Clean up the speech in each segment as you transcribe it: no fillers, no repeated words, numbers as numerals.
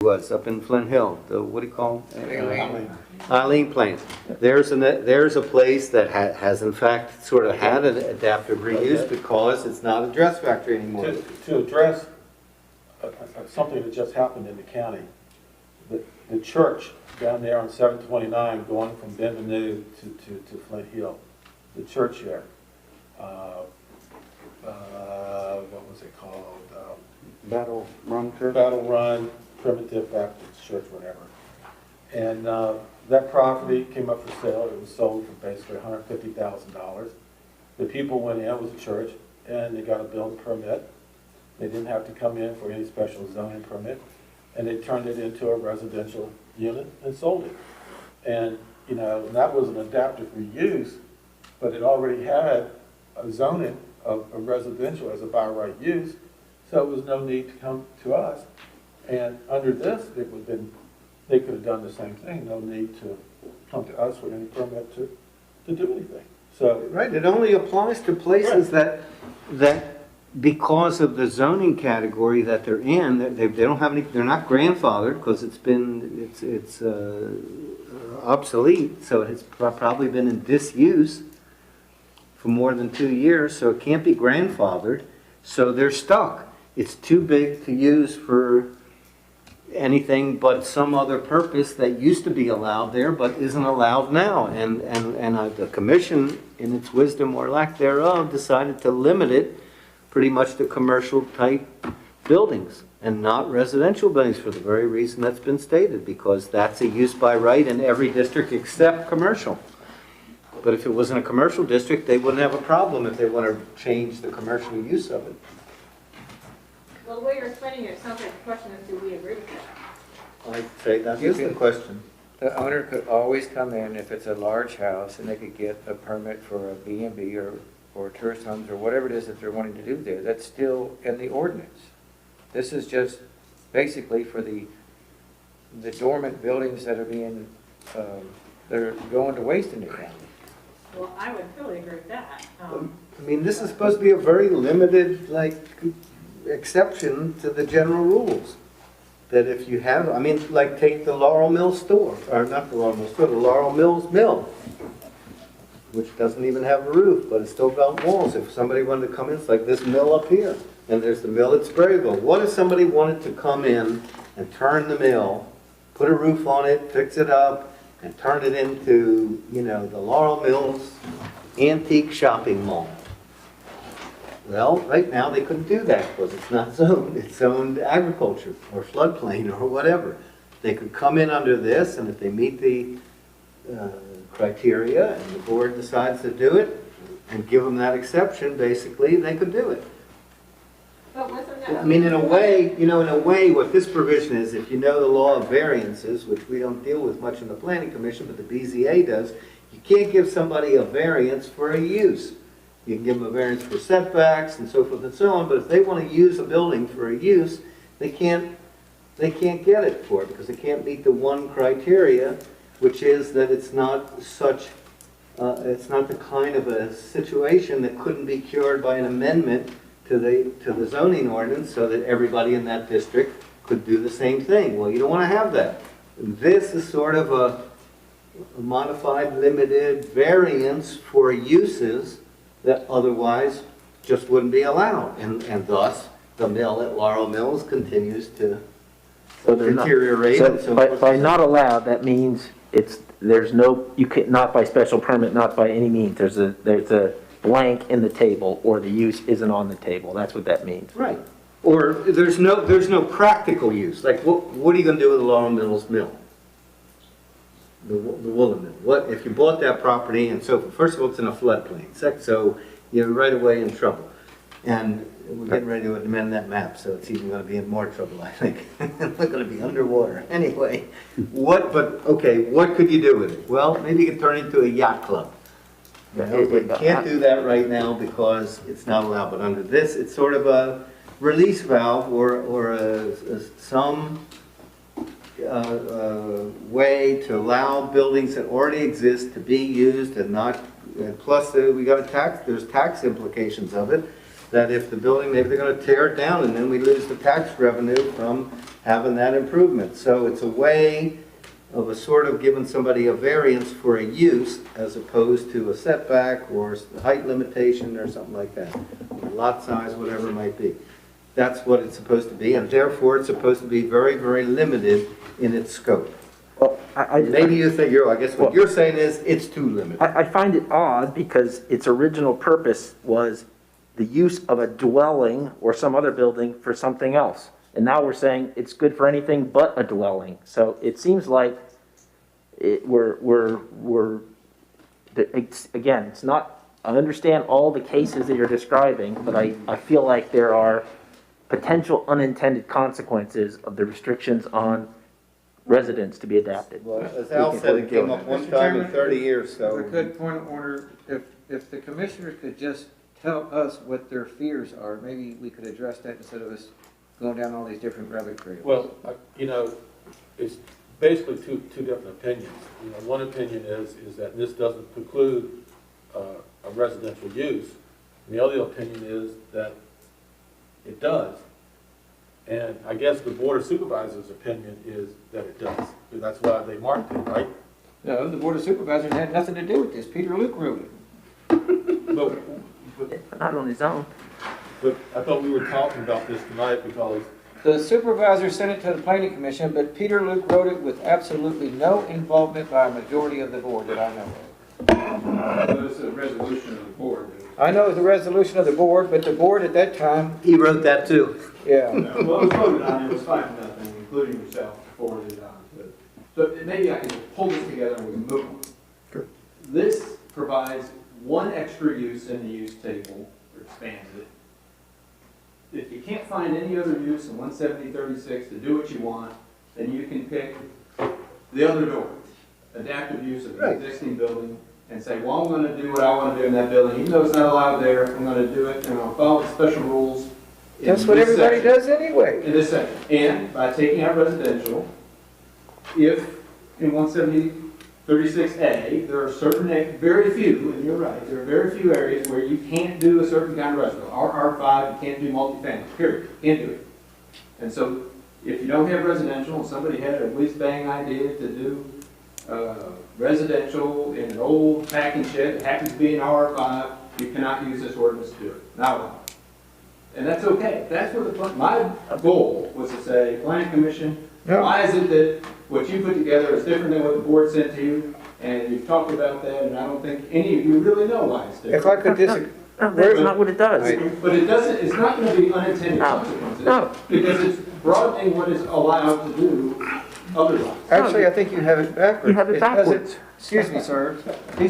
was up in Flint Hill, the, what do you call it? Eileen. Eileen Plains. There's a place that has in fact sort of had an adaptive reuse because it's not a dress factory anymore. To address something that just happened in the county, the church down there on 729 going from Benvenue to Flint Hill, the church there, what was it called? Battle Run Church? Battle Run, Primitive Baptist Church, whatever. And that property came up for sale. It was sold for basically $150,000. The people went in, it was a church, and they got a building permit. They didn't have to come in for any special zoning permit. And they turned it into a residential unit and sold it. And, you know, that was an adaptive reuse, but it already had a zoning of a residential as a by right use, so it was no need to come to us. And under this, it would have been, they could have done the same thing, no need to come to us for any permit to do anything. So Right, it only applies to places that because of the zoning category that they're in, they don't have any, they're not grandfathered because it's obsolete, so it's probably been in disuse for more than 2 years, so it can't be grandfathered, so they're stuck. It's too big to use for anything but some other purpose that used to be allowed there but isn't allowed now. And the commission, in its wisdom or lack thereof, decided to limit it pretty much to commercial type buildings and not residential buildings for the very reason that's been stated, because that's a use by right in every district except commercial. But if it wasn't a commercial district, they wouldn't have a problem if they want to change the commercial use of it. Well, the way you're explaining it, sounds like the question is, do we agree with that? I'd say that is the question. The owner could always come in if it's a large house and they could get a permit for a B&B or tourist homes or whatever it is that they're wanting to do there. That's still in the ordinance. This is just basically for the dormant buildings that are being, that are going to waste in the county. Well, I would totally agree with that. I mean, this is supposed to be a very limited, like, exception to the general rules. That if you have, I mean, like take the Laurel Mills store, or not the Laurel Mills store, the Laurel Mills Mill, which doesn't even have a roof, but it's still got walls. If somebody wanted to come in, it's like this mill up here, and there's the mill at Sprayville. What if somebody wanted to come in and turn the mill, put a roof on it, fix it up, and turn it into, you know, the Laurel Mills Antique Shopping Mall? Well, right now they couldn't do that because it's not zoned. It's zoned agriculture or floodplain or whatever. They could come in under this, and if they meet the criteria and the board decides to do it and give them that exception, basically, they could do it. But wasn't that? I mean, in a way, you know, in a way, what this provision is, if you know the law of variances, which we don't deal with much in the Planning Commission, but the BZA does, you can't give somebody a variance for a use. You can give them a variance for setbacks and so forth and so on, but if they want to use a building for a use, they can't get it for it because they can't meet the one criteria, which is that it's not such, it's not the kind of a situation that couldn't be cured by an amendment to the zoning ordinance so that everybody in that district could do the same thing. Well, you don't want to have that. This is sort of a modified, limited variance for uses that otherwise just wouldn't be allowed. And thus, the mill at Laurel Mills continues to deteriorate. By not allowed, that means there's no, you can, not by special permit, not by any means. There's a blank in the table, or the use isn't on the table. That's what that means. Right. Or there's no practical use. Like, what are you going to do with the Laurel Mills mill? The woolen mill. What if you bought that property and so first of all, it's in a floodplain, so you're right away in trouble. And we're getting ready to amend that map, so it's even going to be in more trouble, I think. We're going to be underwater anyway. What could you do with it? Well, maybe you could turn it into a yacht club. You know, but you can't do that right now because it's not allowed. But under this, it's sort of a release valve or some way to allow buildings that already exist to be used and not. And plus, we got a tax. There's tax implications of it. that if the building, maybe they're gonna tear it down, and then we lose the tax revenue from having that improvement. So it's a way of a sort of giving somebody a variance for a use as opposed to a setback or a height limitation or something like that, or lot size, whatever it might be. That's what it's supposed to be, and therefore it's supposed to be very, very limited in its scope. Well, Maybe you think, I guess what you're saying is it's too limited. I find it odd because its original purpose was the use of a dwelling or some other building for something else. And now we're saying it's good for anything but a dwelling. So it seems like again, it's not, I understand all the cases that you're describing, but I feel like there are potential unintended consequences of the restrictions on residents to be adapted. Well, as Al said, it came up one time in 30 years, so. If I could, point of order, if the commissioners could just tell us what their fears are, maybe we could address that instead of us going down all these different rabbit trails. Well, it's basically two different opinions. One opinion is that this doesn't preclude a residential use, and the other opinion is that it does. And I guess the Board of Supervisors' opinion is that it does, because that's why they marked it, right? No, the Board of Supervisors had nothing to do with this. Peter Luke wrote it. But Not on his own. I thought we were talking about this tonight because The supervisor sent it to the planning commission, but Peter Luke wrote it with absolutely no involvement by a majority of the board that I know of. It's a resolution of the board. I know the resolution of the board, but the board at that time, He wrote that too. yeah. Well, it was voted on, it was 5-0, including yourself, forwarded it on. So maybe I can pull this together and we can move on. Sure. This provides one extra use in the use table, or expands it. If you can't find any other use in 170-36 to do what you want, then you can pick the other door, adaptive use of an Right. existing building, and say, well, I'm gonna do what I wanna do in that building, even though it's not allowed there, I'm gonna do it, and I'll follow the special rules. in That's what this everybody section. does anyway. In this section, and by taking out residential, if in 170-36A, there are certain, very few, and you're right, there are very few areas where you can't do a certain kind of residential. R5, you can't do multifamily, period, can't do it. And so, if you don't have residential, and somebody had a whiz-bang idea to do residential in an old packing shed that happens to be an R5, you cannot use this ordinance to do it, not allowed. And that's okay. That's what my goal was to say, planning commission, why is it that what you put together is different than what the board sent to you? And you've talked about that, and I don't think any of you really know why it's different. If I could disagree. No, that's not what it does. But it doesn't, it's not gonna be unintended No. consequences. No. Because it's broadening what is allowed to do otherwise. Actually, I think you have it backwards. You have it doesn't- backwards. Excuse me, sir.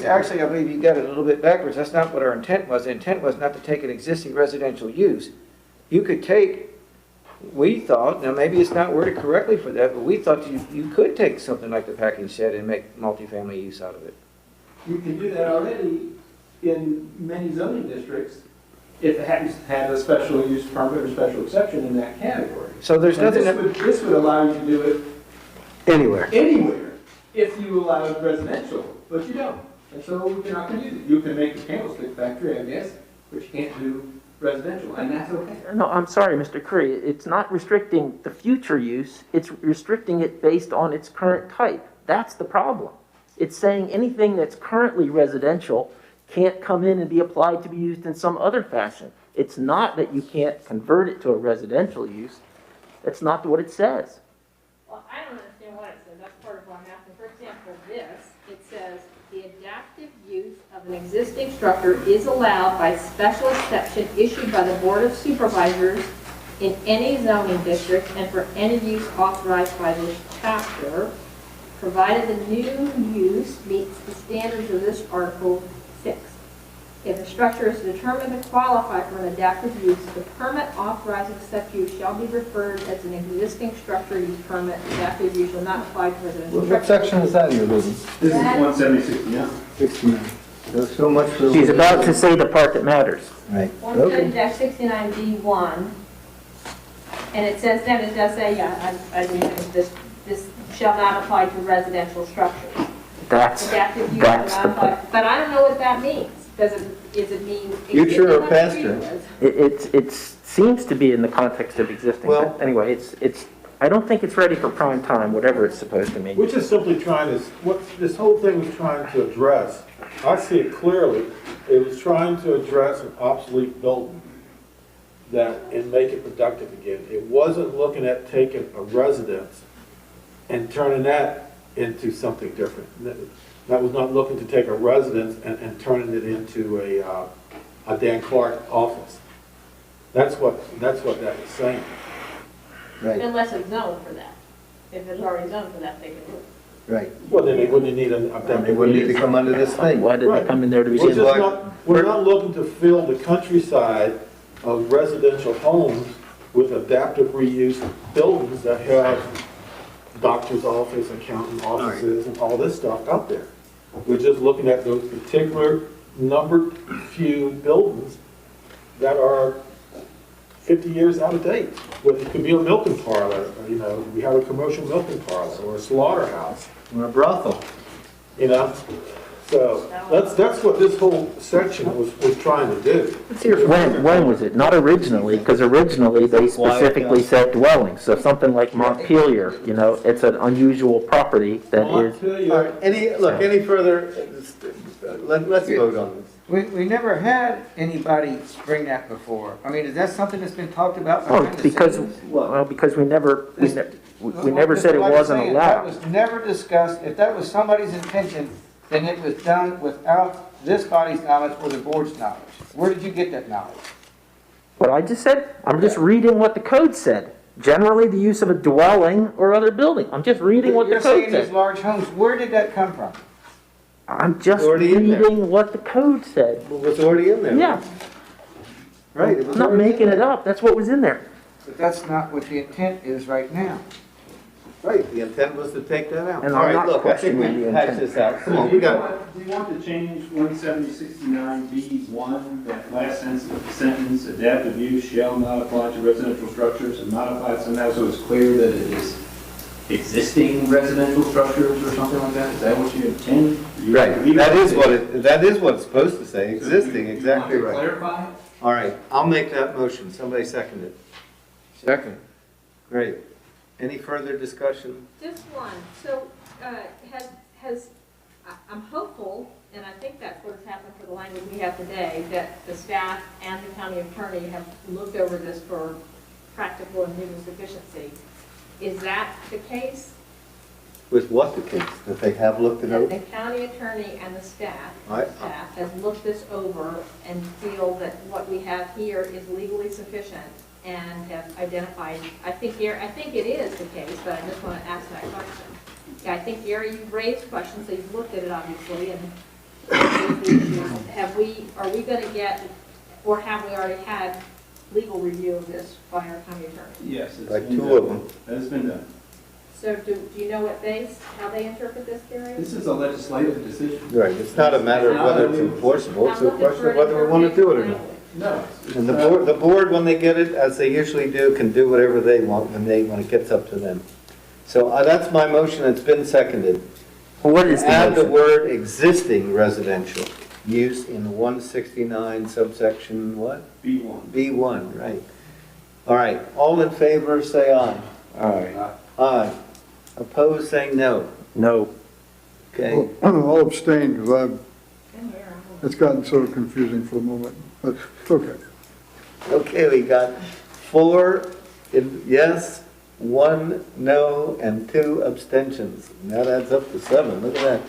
Actually, I believe you got it a little bit backwards. That's not what our intent was. The intent was not to take an existing residential use. You could take, we thought, now maybe it's not worded correctly for that, but we thought you could take something like the packing shed and make multifamily use out of it. You can do that already in many zoning districts if it happens to have a special use permit or special exception in that category. So there's And nothing this would allow you to do it anywhere. anywhere if you allowed residential, but you don't. And so you're not gonna use it. You can make a candlestick factory, I guess, but you can't do residential, and that's okay. No, I'm sorry, Mr. Curry. It's not restricting the future use. It's restricting it based on its current type. That's the problem. It's saying anything that's currently residential can't come in and be applied to be used in some other fashion. It's not that you can't convert it to a residential use. That's not what it says. Well, I don't understand what it says, that's part of what I'm asking. For example, this, it says, the adaptive use of an existing structure is allowed by special exception issued by the Board of Supervisors in any zoning district and for any use authorized by this chapter, provided the new use meets the standards of this Article 6. If a structure is determined to qualify for an adaptive use, the permit authorizing such use shall be referred as an existing structure use permit. Adaptive use will not apply to residential What structures. section is that you're reading? This is That- 170-69. 69. So much for. She's about to say the part that matters. Right. Okay. 170-69B1, and it says then, it does say, yeah, I do think this shall not apply to residential structures. That's Adaptive use shall the not apply, point. but I don't know what that means. is it mean? Future or existing past, like or- it was? It seems to be in the context of existing, Well- but anyway, I don't think it's ready for prime time, whatever it's supposed to mean. We're just simply trying to, what this whole thing was trying to address, I see it clearly, it was trying to address an obsolete building and make it productive again. It wasn't looking at taking a residence and turning that into something different. That was not looking to take a residence and turning it into a Dan Clark office. That's what that was saying. Right, Unless it's zoned for that. If it's already zoned for that, they can do it. right. Well, then they wouldn't need Then they wouldn't need to come under this thing. Why did they come in there to We're begin just with? we're not looking to fill the countryside of residential homes with adaptive reuse buildings that have doctor's office, accountant offices, and all this stuff out there. We're just looking at those particular numbered few buildings that are 50 years out of date. Well, it could be a milking parlor, we have a commercial milking parlor, or a slaughterhouse, Or a brothel. So that's what this whole section was trying to do. When was it? Not originally, because originally they specifically said dwelling. So something like Montpelier, it's an unusual property that is. All right, any further, let's vote on this. We never had anybody bring that before. I mean, is that something that's been talked about Oh, behind the because, scenes? well, because we never said it Like I'm wasn't saying, That allowed. was never discussed. If that was somebody's intention, then it was done without this body's knowledge or the board's knowledge. Where did you get that knowledge? What I just said, I'm just reading what the code said. Generally, the use of a dwelling or other building. I'm just reading what the You're code saying these said. large homes, where did that come from? I'm just Already in there. reading what the code said. It was already in there. Yeah, Right. It was I'm not already in making it there. up. That's what was in there. But that's not what the intent is right now. Right, the intent was to take that out. And All I'm right, not look, I think questioning we the hashed intent. this out. Come on, Do we got, you want to change 17069B1, that last sentence, adaptive use shall not apply to residential structures, and modify it somehow so it's clear that it is existing residential structures or something like that? Is that what you intend? You right, leave that it- that is what it's supposed to say, So existing, you exactly want to right. clarify it? All right, I'll make that motion. Somebody second it. Second. Great. Any further discussion? Just one. So, I'm hopeful, and I think that's what's happened for the language we have today, that the staff and the county attorney have looked over this for practical and legal sufficiency. Is that the case? With what the case, that they have looked it That over? the county attorney and the staff has looked this over and feel that what we have here is legally sufficient and have identified, I think it is the case, but I just want to ask that question. Yeah, I think, Gary, you've raised questions, so you've looked at it obviously, and are we going to get, or have we already had legal review of this by our county attorney? Yes. it's Like been two done. of them. That has been done. So do you know how they interpret this, Gary? This is a legislative decision. Right, it's not a matter of whether it's enforceable, it's a question of whether we want to do it or not. No. it's And not- the board, when they get it, as they usually do, can do whatever they want when it gets up to them. So that's my motion, it's been seconded. What is the Add the motion? word existing residential use in 169 subsection what? B1. B1, right. All right, all in favor, say aye. All right. Aye. Opposed, say no. No. Okay, I'll abstain because In here, it's gotten so confusing for the moment, but it's okay. okay, we got 4 yes, 1 no, and 2 abstentions. And that adds up to 7, look at that.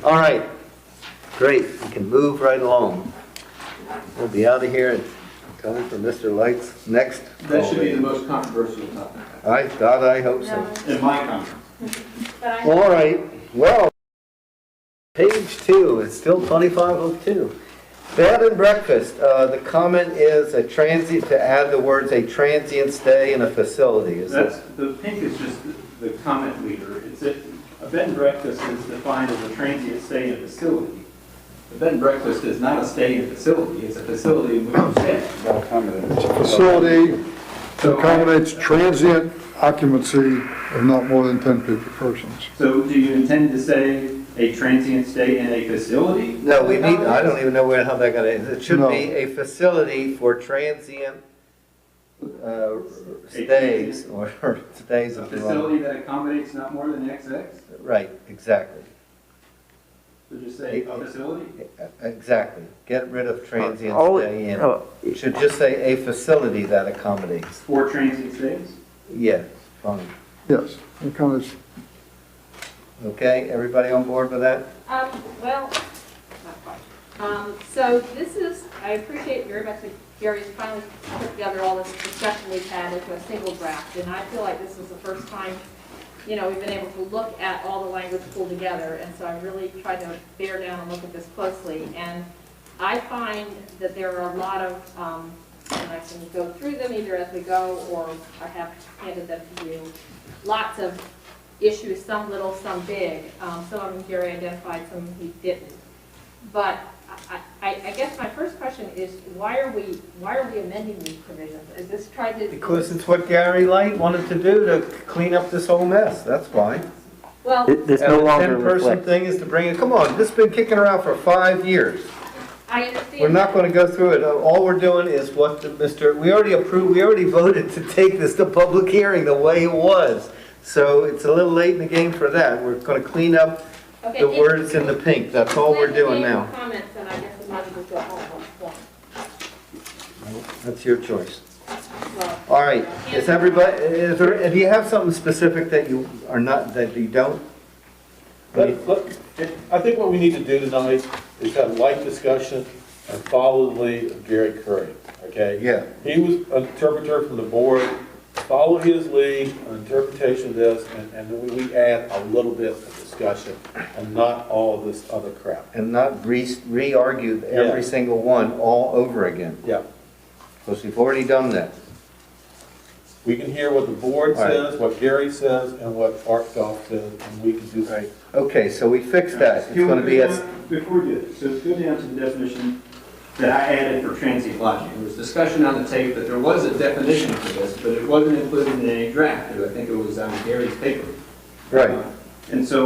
All right, great, we can move right along. We'll be out of here in time for Mr. Light's next. That should be the most controversial topic, I thought, I hope so. No, in my comment. but I All right, well, page 2, it's still 2502. Bed and breakfast, the comment is to add the words "a transient stay in a facility." Is That's, that, the pink is just the comment leader. It's a bed and breakfast is defined as a transient stay in a facility. A bed and breakfast is not a stay in a facility, it's a facility in which you stay. Facility that accommodates transient occupancy of not more than 10 persons. So do you intend to say a transient stay in a facility? No, we need, I don't even know how that got in. It should No. be a facility for transient stays, or stays A if you facility want. that accommodates not more than XX? Right, exactly. So just say a facility? Exactly. Get rid of transient All- stay in. oh, It should just say a facility that accommodates. For transient stays? Yeah, fine. Yes, it kind of, Okay, everybody on board with that? Well, not quite. So this is, I appreciate very much that Gary's finally put together all this discussion we've had into a single draft, and I feel like this is the first time, you know, we've been able to look at all the language pulled together, and so I really tried to bear down and look at this closely, and I find that there are a lot of, and I can go through them either as we go, or I have handed them to you, lots of issues, some little, some big. Some of them Gary identified, some he didn't. But I guess my first question is, why are we amending these provisions? Is this trying to? Because it's what Gary Light wanted to do to clean up this whole mess, that's why. Well, This And no the longer 10-person reflects. thing is to bring it, come on, this has been kicking around for 5 years. I understand. We're not going to go through it. All we're doing is what we already approved, we already voted to take this to public hearing the way it was. So it's a little late in the game for that. We're going to clean up Okay, the words in the pink. That's all we're doing now. Comments, and I guess we might as well go home at one point. That's your choice. Well, All right, is everybody, do you have something specific that you are not, that you don't? I think what we need to do tonight is have light discussion and follow the lead of Gary Curry, okay? Yeah. He was an interpreter from the board, follow his lead, an interpretation of this, and then we add a little bit of discussion and not all of this other crap. And not re-argue every Yeah. single one all over again, Yeah. because we've already done that. We can hear what the board All right. says, what Gary says, and what Art Goff says, and we can do that. Okay, so we fixed that. It's Can we going to be go a, down- Before we do it, so go down to the definition that I added for transient lodging. There was discussion on the tape that there was a definition for this, but it wasn't included in any draft. I think it was on Gary's paper. right. And so